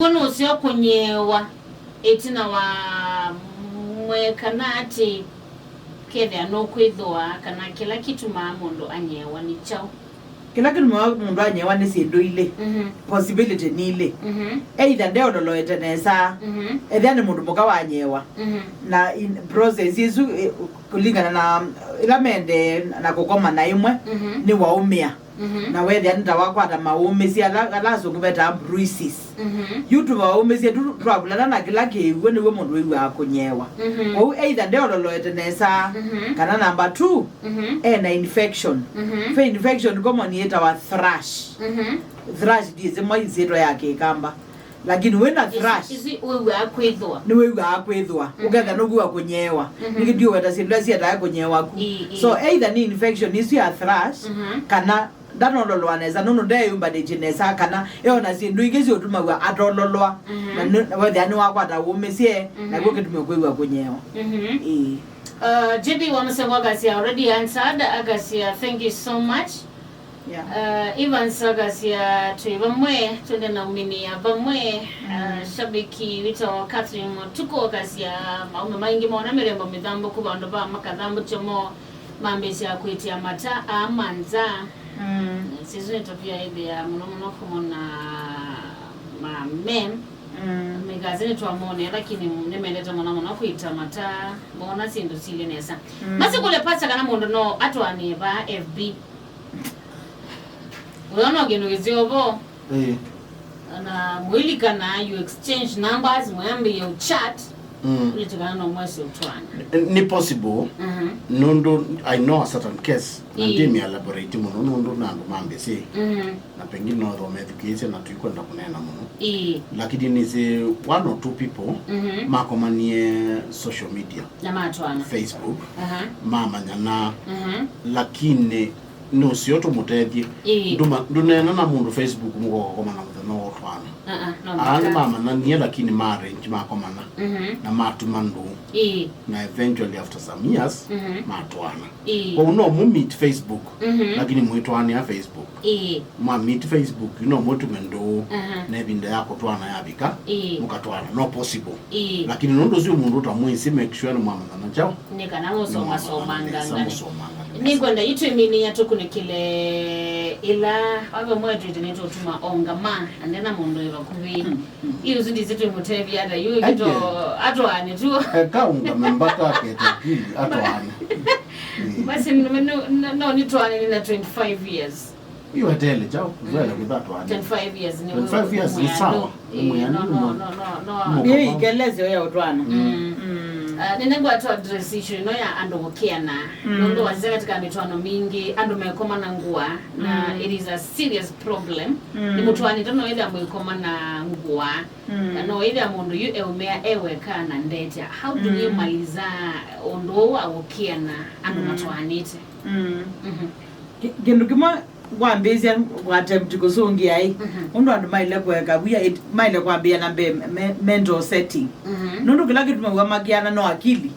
kono Useo kunyewa etina wa mwe kanati kethia no kwithwa kana kila kitu mundu anyewa ni chao kila kitu mundu anyewa ni sindu ile possibility ni ile either ndio ndo loetenesa either ni mundu muka wanyewa na in process isu kulingana na ilamende na kukoma na imwe ni waumia na wethe nda wakwata maume cia alazo kubeta bruises yutu maume cia twabulana na kila kiwe niwe mundu wiwa kunyewa ou either ndio loloetenesa kana number 2 na infection fe infection kama ni eta wa thrush dize mwaizero yake kamba lakini wena thrush isi wewe akwithwa ni wewe akwithwa ugetha no gwa kunyewa nikidio weta sindu cia ta kunyewa ku so either ni infection isi ya thrush kana danolo aneza nono ndeyumba dejenesa kana yona sindu igezi otuma atololwa na wethe ani wakwata umesie na gwo kitume kwewa kunyewa JB Wamsengwa Gasia already answered. Agasia, thank you so much. Even Sagasia to Bamwe, to the Nomini, Bamwe, Shabiki, Vito, Catherine, Tuko Gasia, Mangi Mona, Mirembo, Midambo, Kubandova, Makadambo, Chomo, Mambesia, Quitia Mata, Amanza, Season of Yabia, Monomonomona, my men. Megazini tuamone lakini nimeleta mwana kuita mata mbona sindu silenesa mase kule pasa kana mundu no Athiani ba FB unaona geno geziobo na mwili kana you exchange numbers mwambe you chat ulitukana no mwese utwana ni possible nondo I know a certain case ndimi elaborate muno nondo nandu mambe si na pengine no ro education na tuikwenda kunena muno lakini ni se one or two people makomanie social media na Athiani Facebook mama nyana lakini no sio to mutethie ndunena na mundu Facebook mugo koma na muthano otwana mama na nie lakini marriage makomana na matumandu na eventually after some years matwana kwa uno mu meet Facebook lakini mwitwani ya Facebook ma meet Facebook you know mutumendo na binda yako twana yabika mukatwana no possible lakini nondo sio mundu tamwisi make sure na mama na chao nikana musoma somanga ningonda yitumini yatukunikile ila aba mwetu iteneto tuma ongama andena mundu ebakubi iyo zindi zitu mutevi ada yo kito Athiani tu kaunga mbaka kete Athiani basi no ni Athiani na 25 years you tell chao zela kwa Athiani 25 years ni 25 years ni sawa no yeye igeleze ya Athiani nenengo atu address issue no ya andokeana ndo wazee katika mitwano mingi ando mekoma na ngua na it is a serious problem ni Athiani tono ile amekoma na ngua no ile amundu yu eumea eweka na ndeta how do you maliza ondo awokeana ando Athiani te kindu kima wambezia attempt kusongia ai undu andu maile kweka buya maile kwambia na mental setting nundu kila kitu mwagiana no akili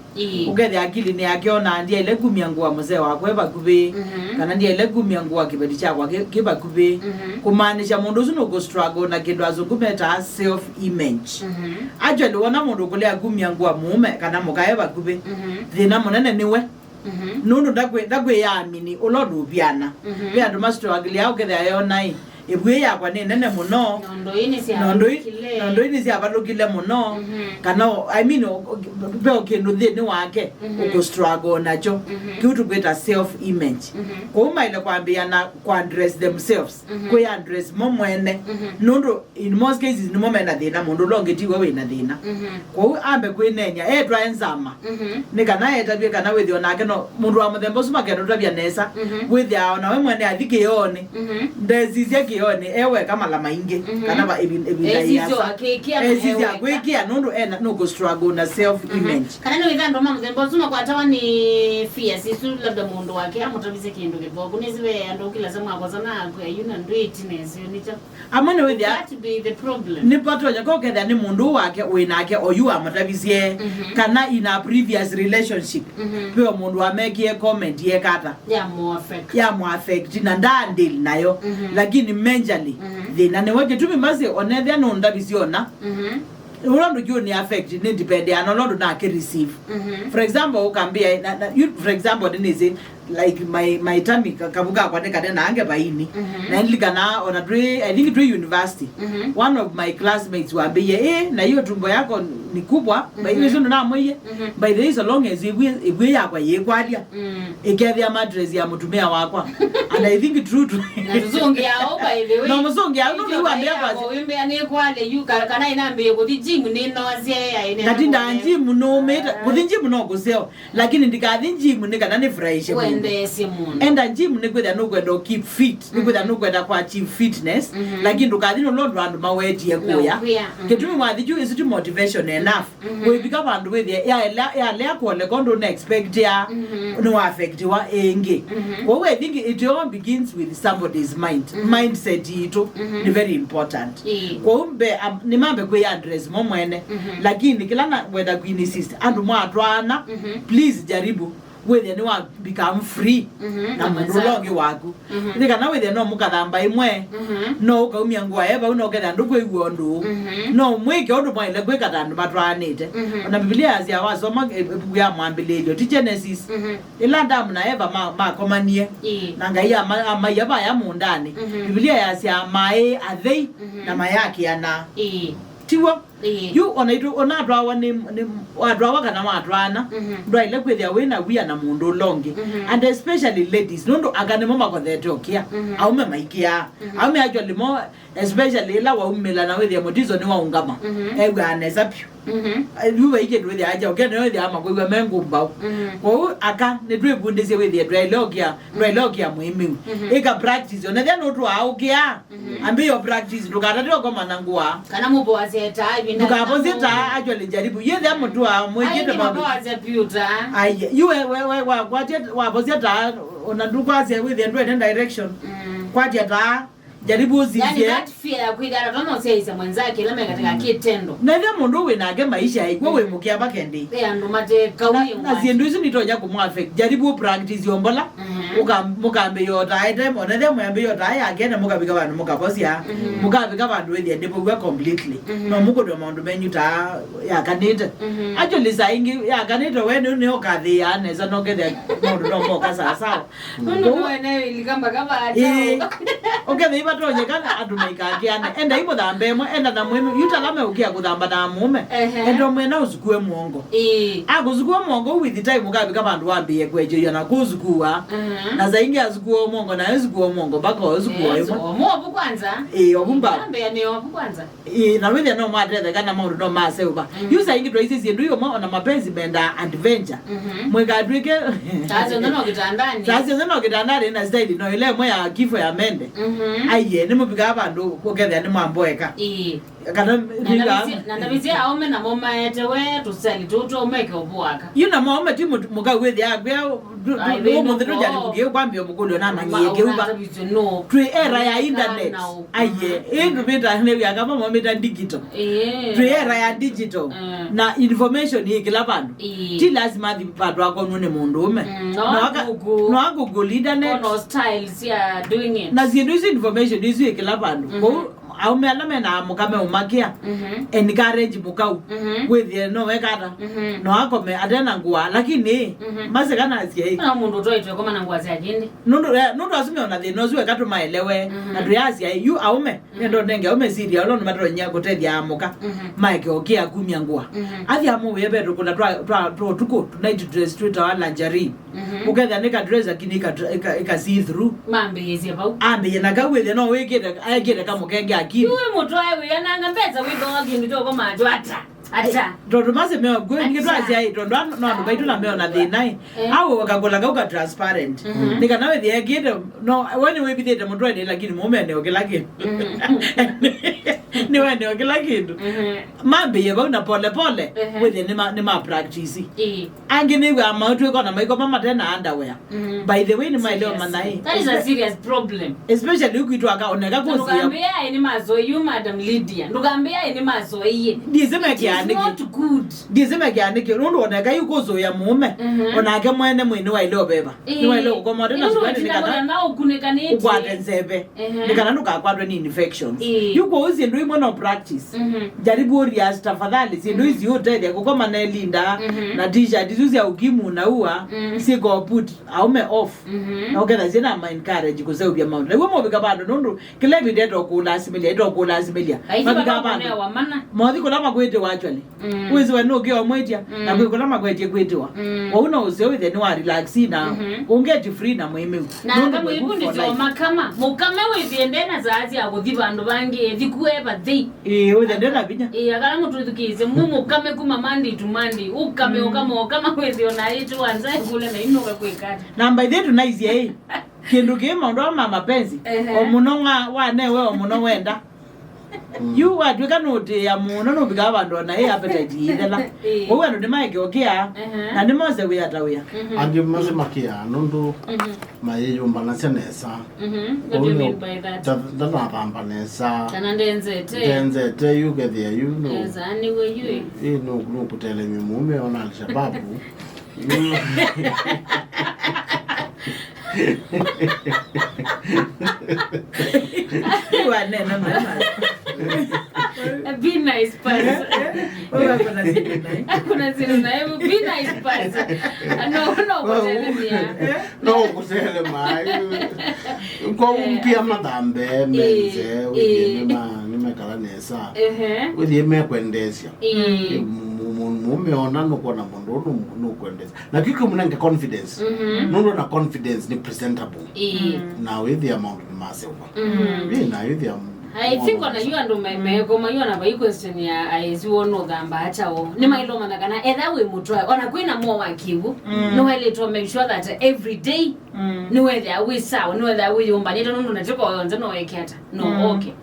ugethe akili ni akiona ndiye ile gumia ngua mzee wako eba kube kana ndiye ile gumia ngua kibeti chako kiba kube kumaanisha mundu uno go struggle na kindu azungumeta self image actually wona mundu kule gumia ngua mume kana mukaeba kube thina munene niwe nundu ndagwe yamini ulodu byana bya ndo master aglia ukethe ayonai ebwe yakwa ni nene muno ndo ini sia badukile muno kana I mean be okendo thini wake uko struggle nacho kitu kweta self image kwa ile kwambia na kwa address themselves kwa address momwene nundu in most cases ni momena thina mundu longetiwe we na thina kwa ambe kwinenya twa enzama ni kana etabie kana withio nake no mundu wa muthembo suma kendo tabia nesa withia na we mwene athike yone ndezizia kione ewe kama la mainge kana ba ebindaiasa ezizia kwekia nundu no go struggle na self image kana no ivando mama thembo suma kwa Athiani fears isu labda mundu wake amutabise kindu kibogo niziwe ando kila sema kwa sana kwa yuna ndwitness yonicha amone withia that be the problem ni patonya ko ketha ni mundu wake winake oyu amatabisie kana in a previous relationship pe mundu amekie comment ye kata ya mo affect na ndandil nayo lakini majorly then ne wake tumi mase onethe no ndabisiona Ulondo you ni affect ni depend and ulondo na ke receive. For example, can be you for example then say like my tummy kabuga kwa neka na ange baini na nilikana on a day I think to university one of my classmates wa be na hiyo tumbo yako ni kubwa by hiyo na moye by there is a long as ibwe yakwa yekwadia ikethia madress ya mutumia wakwa and I think true to muzungi yao by the way no muzungi yao no wambia kwa wimbe anekwale you kana inambe ko gym nino azia ine katinda gym no meta kuthi gym no kuseo lakini ndikathi gym nikana ni fresh enda gym ni kwenda no kwenda keep fit ni kwenda no kwenda kwa achieve fitness lakini ndukathi no ndo andu maweti yakuya ketumi mwathi ju is to motivation enough we become and with ya le ko le kondo na expect ya no affect wa enge what I think it all begins with somebody's mindset ito ni very important kumbe ni mambe kwe address momwene lakini kila na whether queen sister andu mwatwana please jaribu whether ni wa become free na mulongi waku ndika na whether no mukathamba imwe no kaumia ngua eba uno getha ndu kwe guondu no mwike ondu mwaile kwe katandu matwanite na biblia azia wasoma ya mwambilejo ti Genesis ila ndamu na eva makomanie na ngai amayaba ya mundani biblia yazia mae athei na mayake ana tiwa you ona drawa ni drawa kana matwana ndo ile kwethia wina wia na mundu longi and especially ladies ndo agane mama ko thetokia au me maikia au me actually mo especially la wa umela na wethia motizo ni wa ungama ewe aneza pyu you wake it with aja okay no wethia makwe mengumba ko aka ne dwe bundese wethia dry muhimu eka practice ona then otu aukia ambe your practice ndukatatiwa kwa manangua kana mubo azeta ndukapozeta actually jaribu yethe mtu amwejete baba azeputa aye you wa pozeta onadukwaze with the direction kwateta jaribu usizie yani that fear kwigara tono seiza mwenzake lama katika kitendo na ile mundu winage maisha iko we mukia bakende ndo mate kauli na zindu izi nitonya kumwafect jaribu practice yombola mukambe yota item onathe mwambe yota ya agenda mukabika bantu mukakosia mukabika bantu with the we completely no mukodo maundu menyu ta ya kanite actually saingi ya kanite wene ne okathi ya neza no gethe mundu no moka sawa no ene ilikamba kama acha okay batonye kana adumaika akiane enda ibo thambemwe enda na mwenu yutalame ukia kuthamba na mume endo mwena uzukue muongo aguzukua muongo with the time ukabika bantu wambie kwejo yana kuzukua na zaingi azukua muongo na azukua muongo bako azukua imo obu kwanza obumba ambe ni obu kwanza na wethe no mathethe kana maundu no maseuba yusa ingi twaisi zindu yo mo na mapenzi benda adventure mwekadwike tazo no kitandani na style no ile mwe ya kifo ya mende aye ni mubika abandu kokethia ni mwamboeka kana na bizia aume na mama yete we tusali tuto make obuaka yuna mama ti mukawethia agwa do muthiru jali kugie kwambia mukulu na manyeke uba twi era ya internet aye indu bita ne ya kama mama digital twi era ya digital na information ikila bandu ti lazima bandu akonu ne mundu ume no akugula internet no styles ya doing it na zindu information izi ikila bandu au me ala mena mukame umakia encourage mukau wethie no wekata no akome atena ngua lakini mase kana asie na mundu toitwe koma na ngua za jini nundu asime ona the nozu wekatu maelewe na tuyasia you aume ndo ndenge aume siria lo matro nya gotethia amuka maike okia kumia ngua athi amu webe tukuna twa tuko tonight dress to our lingerie uketha nika dress akini ka see through mambe yezi bau ambe na gawethe no wekete ayekete kamukenge akini uwe mutu awe yananga peza wigonga kindu toko majo ata ndo mase meo gwe ngitwazi ai ndo no baitu na meo na thina awo wakagola gauka transparent nika nawe the gate no when we be there mutu ende lakini mume okela kindu ni wende okela kindu mambe yeba una pole with ni ma practice angini wa mautu iko na maiko mama tena underwear by the way ni my leo manai that is a serious problem especially ukitwa ka oneka kosi ndukambia ni mazo you madam Lydia ndukambia ni mazo iye dizeme kia gianiki not good dizime gianiki ndo oneka yukozo ya mume onake mwene mwene wa ile obeba ni wa ile ukomoda na swali nikana na okunekaneti ukwate nzebe nikana nukakwatwe ni infections yuko uzi ndo imono practice jaribu orias tafadhali si ndo hizi yote ya kukoma na linda na t-shirt hizi ya ukimu na ua si go put aume off na ukena zina ma encourage ko seubya mount lewe mo bikabando ndo kile video kula similia ito kula similia mabikabando mwathi kula makwete wachwali uzi wano kiwa mwetia na kula makwete kwetewa wauna Useo then wa relax na unge free na mweme na kama ibundi zo makama mukame wethendena zazi akuthi bandu bangi thikueba thi wethendena binya akala mutu thukize mukame kuma mandi to mandi ukame kama wethio na itu anza kule na inoka kwekata namba yetu nice kindu kima ndo mama penzi omunonga wanewe omuno wenda you what we cannot ya muno no biga bandu na appetite yidela wewe ndo maike okia na ndimoze we atawia andi maze makia nondo mayeyo mbanase nesa what do you mean by that dana pambanesa tanandenzete you get there you know ezani we you no kutele mume ona alshababu be nice person. Kuna zinu na hebu be nice person. No kusele mai. Kwa umpia madambe menze nimekala nesa. Wedi mekwendesya. Mumeona nukona mundu nukwendesya. Na kiko munenge confidence. Nundo na confidence ni presentable. Na with the amount ni massive. Na with the I think on you and my koma you na bai question ya aiziwo no gamba achao ni mailo manakana either we mutwa ona kwina mo wakivu no hele to make sure that every day no whether we saw no whether we yomba nito ndo natiko onze no weketa no okay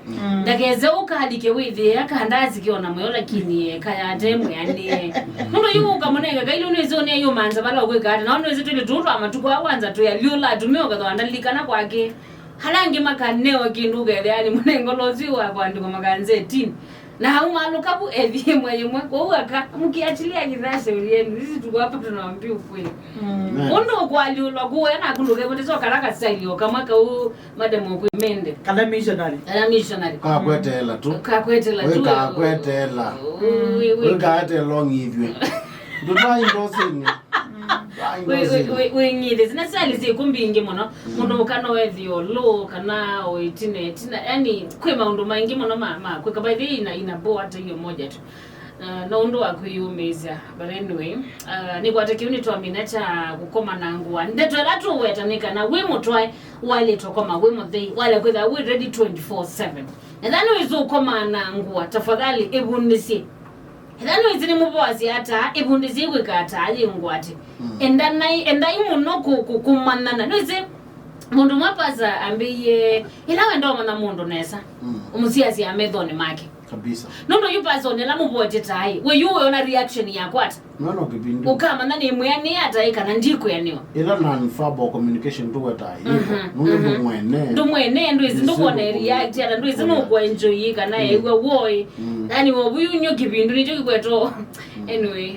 ndakeze ukadike withi yakandazi kiona moyo lakini kaya demo yani ndo yuka moneka kaile unezo ne yo manza bala kwekata na unezo tuli tuntu amatuko awanza to ya lyola tumeo kadwa ndalikana kwake halangi makanewa kinduga yani munengolozi wa kwandiko makanze 10 na hauma lokabu imwe kwa aka mukiachilia kidhashe ulieni sisi tuko hapa tunawaambia ukweli undo kwaliulwa kuwe na kunduga mtezo karaka style kama ka madam ku mende kala missionary ka kwetela tu we got a long hivyo dubai ndoseni we ngide zinasali zikumbingi muno mundu kana wethio lo kana oitine yani kwema undu maingi muno mama kweka by the ina bo hata hiyo moja tu na undu akuyumeza but anyway ni kwa takiuni to aminacha kukoma na ngua ndetwela tu wetanika na we mutwae wale tokoma we muthe wale kwetha we ready 24/7 and then we zo koma na ngua tafadhali ebundisi Hidano izini mubozi hata ibundizi wikata ali ngwati. Endai muno kukumanana. Nuzi mundu mwapaza ambiye ilawe ndo mana mundu nesa. Umusiazi amedhoni make. Kabisa. Nondo yupazo nela muboje tai. We yuwe ona reaction ya kwata. Nono kibindi. Ukama nani imwe ni hata ika na ndiko ya niyo. Ila non-verbal communication tuwe tai. Ndo mwene. Ndo mwene ndo izi ndo kwa na react ya ndo izi ndo kwa enjoy ika na ewe woi. Yani wabuyu nyo kibindu ni joki kweto. Anyway,